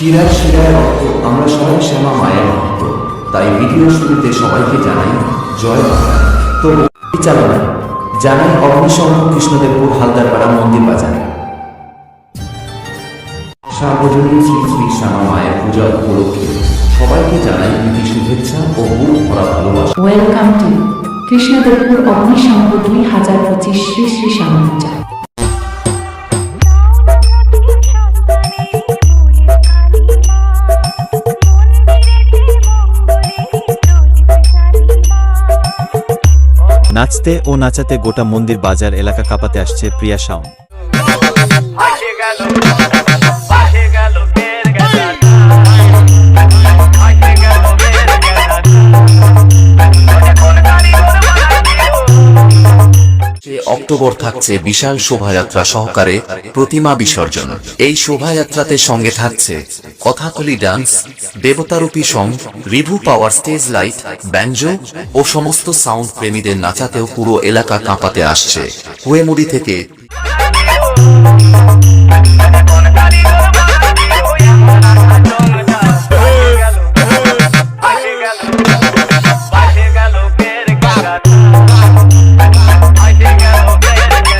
শিরায় শিরায় রক্ত, আমরা সবাই শ্যামা মায়ের ভক্ত। তাই ভিডিও শুরুতে সবাইকে জানাই জয় বাংলা। তো চালনা জানাই অগ্নিশঙ্খ কৃষ্ণদেবপুর হালদারপাড়া মন্দির বাজার। সার্বজনীন শ্রী শ্রী শ্যামা মায়ের পূজা উপলক্ষে সবাইকে জানাই প্রীতি শুভেচ্ছা ও বুক ভরা ভালোবাসা। ওয়েলকাম টু কৃষ্ণদেবপুর অগ্নিশঙ্খ 2025 শ্রী শ্রী শ্যামা পূজা। নাচতে ও নাচাতে গোটা মন্দির বাজার এলাকা কাঁপাতে আসছে প্রিয়া সাউন্ড। অক্টোবর থাকছে বিশাল শোভাযাত্রা সহকারে প্রতিমা বিসর্জন। এই শোভাযাত্রাতে সঙ্গে থাকছে কথাকলি ডান্স, দেবতারূপী সং, রিভু পাওয়ার স্টেজ লাইট, ব্যাঞ্জো ও সমস্ত সাউন্ড প্রেমীদের নাচাতেও পুরো এলাকা কাঁপাতে আসছে। হুয়েমুড়ি থেকে